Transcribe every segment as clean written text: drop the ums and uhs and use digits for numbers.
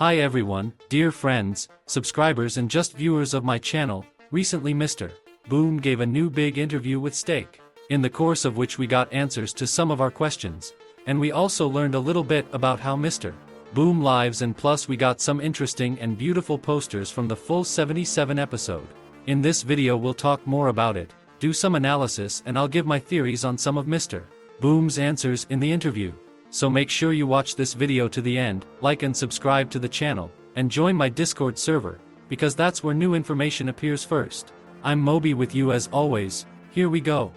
Hi everyone, dear friends, subscribers and just viewers of my channel. Recently Mr.Boom gave a new big interview with Steak, in the course of which we got answers to some of our questions, and we also learned a little bit about how Mr.Boom lives, and plus we got some interesting and beautiful posters from the full 77 episode. In this video we'll talk more about it, do some analysis, and I'll give my theories on some of Mr.Boom's answers in the interview. So make sure you watch this video to the end, like and subscribe to the channel, and join my Discord server, because that's where new information appears first. I'm Mobi with you as always. Here we go.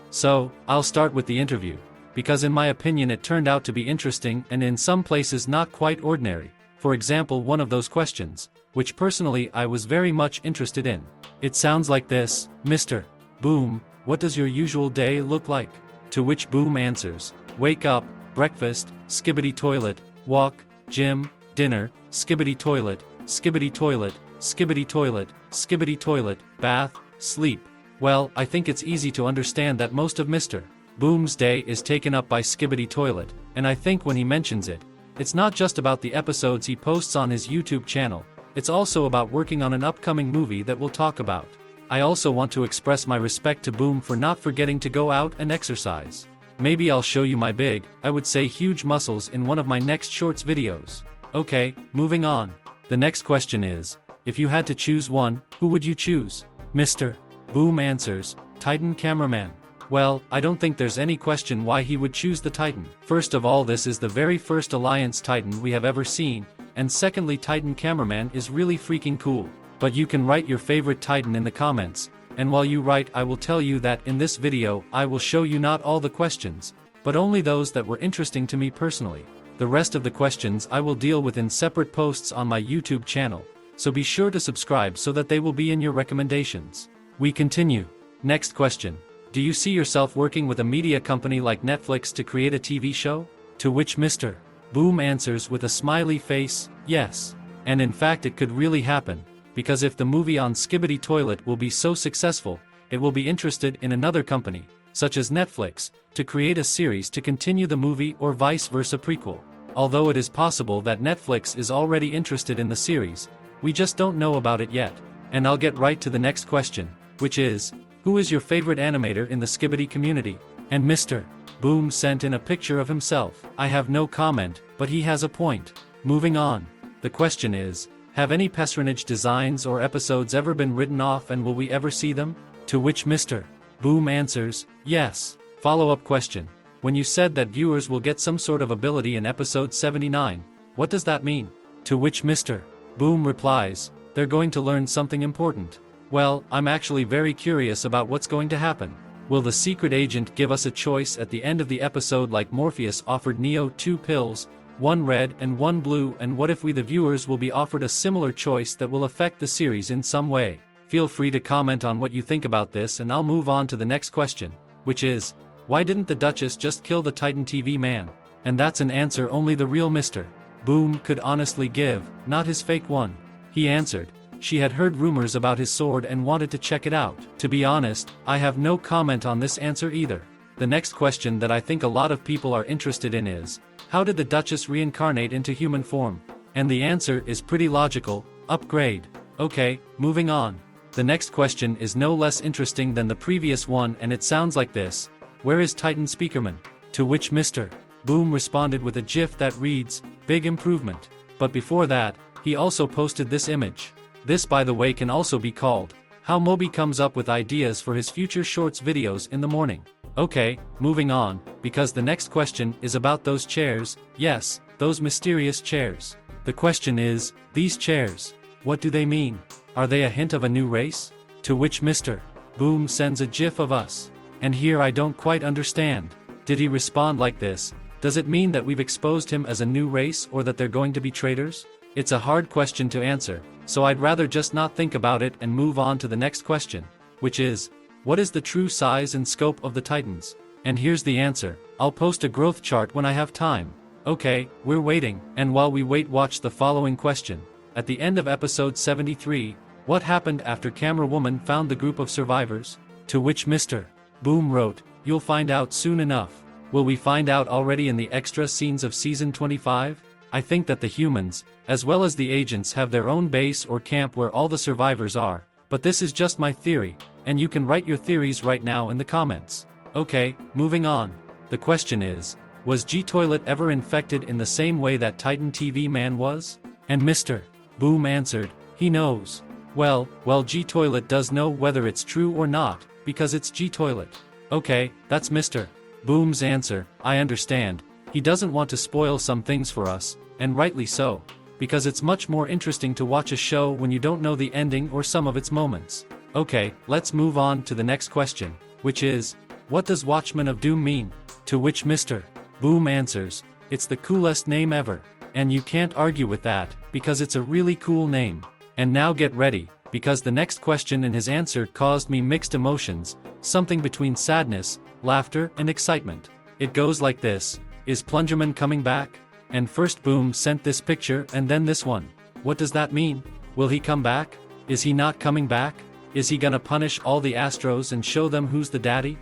So, I'll start with the interview, because in my opinion it turned out to be interesting and in some places not quite ordinary. For example, one of those questions, which personally I was very much interested in. It sounds like this: Mr. Boom, what does your usual day look like? To which Boom answers, wake up, breakfast, skibidi toilet, walk, gym, dinner, skibidi toilet, skibidi toilet, skibidi toilet, skibidi toilet, bath, sleep. Well, I think it's easy to understand that most of Mr. Boom's day is taken up by skibidi toilet, and I think when he mentions it, it's not just about the episodes he posts on his YouTube channel, it's also about working on an upcoming movie that we'll talk about. I also want to express my respect to Boom for not forgetting to go out and exercise. Maybe I'll show you my big, I would say huge muscles in one of my next shorts videos. Okay, moving on. The next question is, if you had to choose one, who would you choose? Mr. Boom answers, Titan cameraman. Well, I don't think there's any question why he would choose the Titan. First of all, this is the very first Alliance Titan we have ever seen, and secondly, Titan cameraman is really freaking cool. But you can write your favorite Titan in the comments, and while you write I will tell you that in this video I will show you not all the questions, but only those that were interesting to me personally. The rest of the questions I will deal with in separate posts on my YouTube channel, so be sure to subscribe so that they will be in your recommendations. We continue. Next question. Do you see yourself working with a media company like Netflix to create a TV show? To which Mr. Boom answers with a smiley face, yes. And in fact it could really happen. Because if the movie on Skibidi Toilet will be so successful, it will be interested in another company, such as Netflix, to create a series to continue the movie or vice versa prequel. Although it is possible that Netflix is already interested in the series, we just don't know about it yet. And I'll get right to the next question, which is, who is your favorite animator in the Skibidi community? And Mr. Boom sent in a picture of himself. I have no comment, but he has a point. Moving on. The question is, have any patronage designs or episodes ever been written off, and will we ever see them? To which Mr. Boom answers, yes. Follow-up question. When you said that viewers will get some sort of ability in episode 79, what does that mean? To which Mr. Boom replies, they're going to learn something important. Well, I'm actually very curious about what's going to happen. Will the secret agent give us a choice at the end of the episode like Morpheus offered Neo 2 pills, one red and one blue, and what if we the viewers will be offered a similar choice that will affect the series in some way? Feel free to comment on what you think about this, and I'll move on to the next question, which is, why didn't the Duchess just kill the Titan TV man? And that's an answer only the real Mr. Boom could honestly give, not his fake one. He answered, she had heard rumors about his sword and wanted to check it out. To be honest, I have no comment on this answer either. The next question that I think a lot of people are interested in is, how did the Duchess reincarnate into human form? And the answer is pretty logical: upgrade. Okay, moving on. The next question is no less interesting than the previous one, and it sounds like this: where is Titan Speakerman? To which Mr. Boom responded with a GIF that reads, big improvement. But before that, he also posted this image. This, by the way, can also be called how Mobi comes up with ideas for his future shorts videos in the morning. Okay, moving on, because the next question is about those chairs. Yes, those mysterious chairs. The question is, these chairs, what do they mean? Are they a hint of a new race? To which Mr. Boom sends a GIF of us. And here I don't quite understand. Did he respond like this? Does it mean that we've exposed him as a new race, or that they're going to be traitors? It's a hard question to answer, so I'd rather just not think about it and move on to the next question, which is, what is the true size and scope of the Titans? And here's the answer. I'll post a growth chart when I have time. Okay, we're waiting. And while we wait, watch the following question. At the end of episode 73, what happened after Camera Woman found the group of survivors? To which Mr. Boom wrote, you'll find out soon enough. Will we find out already in the extra scenes of season 25? I think that the humans, as well as the agents, have their own base or camp where all the survivors are, but this is just my theory, and you can write your theories right now in the comments. Okay, moving on. The question is, was G-Toilet ever infected in the same way that Titan TV Man was? And Mr. Boom answered, he knows. Well, G-Toilet does know whether it's true or not, because it's G-Toilet. Okay, that's Mr. Boom's answer. I understand. He doesn't want to spoil some things for us, and rightly so, because it's much more interesting to watch a show when you don't know the ending or some of its moments. Okay, let's move on to the next question, which is, what does Watchman of Doom mean? To which Mr. Boom answers, it's the coolest name ever, and you can't argue with that, because it's a really cool name. And now get ready, because the next question in his answer caused me mixed emotions, something between sadness, laughter, and excitement. It goes like this, is Plungerman coming back? And first Boom sent this picture and then this one. What does that mean? Will he come back? Is he not coming back? Is he gonna punish all the Astros and show them who's the daddy?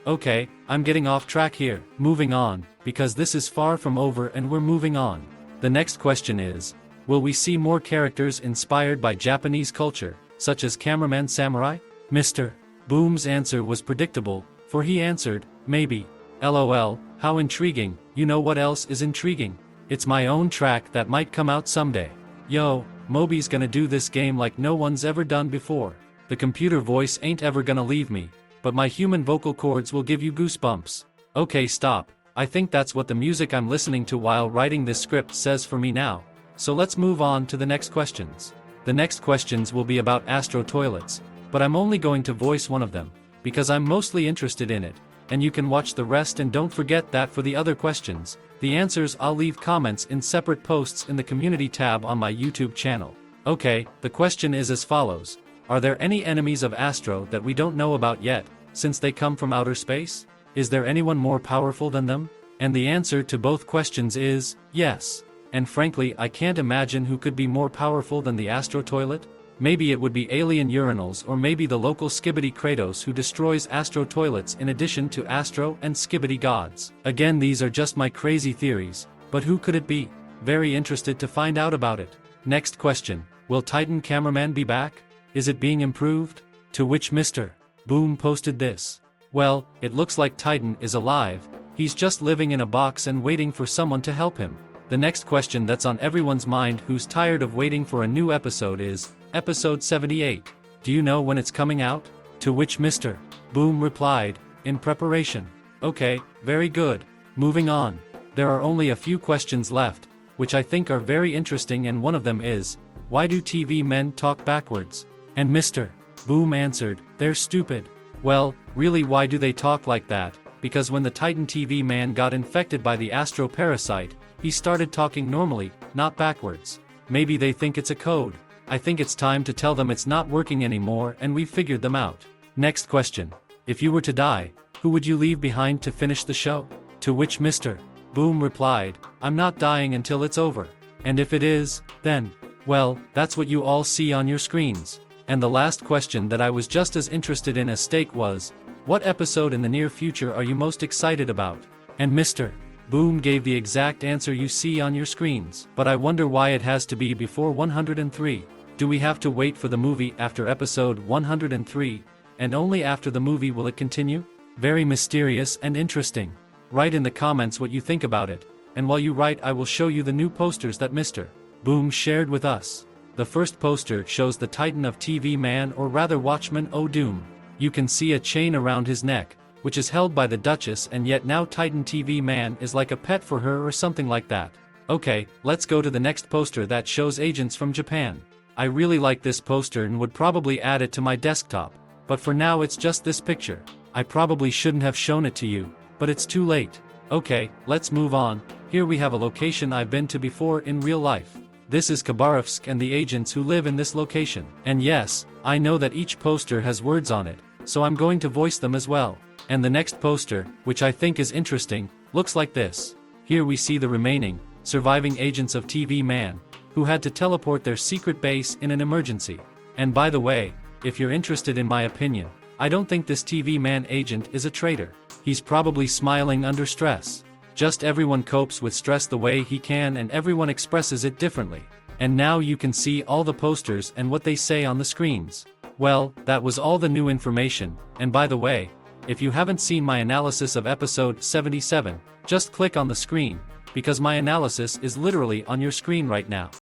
Okay, I'm getting off track here. Moving on, because this is far from over and we're moving on. The next question is, will we see more characters inspired by Japanese culture, such as Cameraman Samurai? Mr. Boom's answer was predictable, for he answered, maybe. LOL, how intriguing. You know what else is intriguing? It's my own track that might come out someday. Yo, Mobi's gonna do this game like no one's ever done before. The computer voice ain't ever gonna leave me, but my human vocal cords will give you goosebumps. Okay, stop. I think that's what the music I'm listening to while writing this script says for me now. So let's move on to the next questions. The next questions will be about Astro toilets, but I'm only going to voice one of them, because I'm mostly interested in it, and you can watch the rest. And don't forget that for the other questions, the answers I'll leave comments in separate posts in the community tab on my YouTube channel. Okay, the question is as follows. Are there any enemies of Astro that we don't know about yet, since they come from outer space? Is there anyone more powerful than them? And the answer to both questions is, yes. And frankly, I can't imagine who could be more powerful than the Astro Toilet. Maybe it would be alien urinals, or maybe the local Skibidi Kratos who destroys Astro Toilets in addition to Astro and Skibidi gods. Again, these are just my crazy theories, but who could it be? Very interested to find out about it. Next question, will Titan Cameraman be back? Is it being improved? To which Mr. Boom posted this. Well, it looks like Titan is alive, he's just living in a box and waiting for someone to help him. The next question that's on everyone's mind who's tired of waiting for a new episode is, episode 78. Do you know when it's coming out? To which Mr. Boom replied, in preparation. Okay, very good. Moving on. There are only a few questions left, which I think are very interesting, and one of them is, why do TV men talk backwards? And Mr. Boom answered, they're stupid. Well, really, why do they talk like that? Because when the Titan TV man got infected by the Astro parasite, he started talking normally, not backwards. Maybe they think it's a code. I think it's time to tell them it's not working anymore and we've figured them out. Next question. If you were to die, who would you leave behind to finish the show? To which Mr. Boom replied, I'm not dying until it's over. And if it is, then, well, that's what you all see on your screens. And the last question that I was just as interested in as Steak was, what episode in the near future are you most excited about? And Mr. Boom gave the exact answer you see on your screens. But I wonder why it has to be before 103. Do we have to wait for the movie after episode 103, and only after the movie will it continue? Very mysterious and interesting. Write in the comments what you think about it, and while you write I will show you the new posters that Mr. Boom shared with us. The first poster shows the Titan of TV Man, or rather Watchman of Doom. You can see a chain around his neck, which is held by the Duchess, and yet now Titan TV Man is like a pet for her or something like that. Okay, let's go to the next poster that shows agents from Japan. I really like this poster and would probably add it to my desktop, but for now it's just this picture. I probably shouldn't have shown it to you, but it's too late. Okay, let's move on. Here we have a location I've been to before in real life. This is Khabarovsk and the agents who live in this location. And yes, I know that each poster has words on it, so I'm going to voice them as well. And the next poster, which I think is interesting, looks like this. Here we see the remaining, surviving agents of TV Man, who had to teleport their secret base in an emergency. And by the way, if you're interested in my opinion, I don't think this TV man agent is a traitor. He's probably smiling under stress. Just everyone copes with stress the way he can and everyone expresses it differently. And now you can see all the posters and what they say on the screens. Well, that was all the new information, and by the way, if you haven't seen my analysis of episode 77, just click on the screen, because my analysis is literally on your screen right now.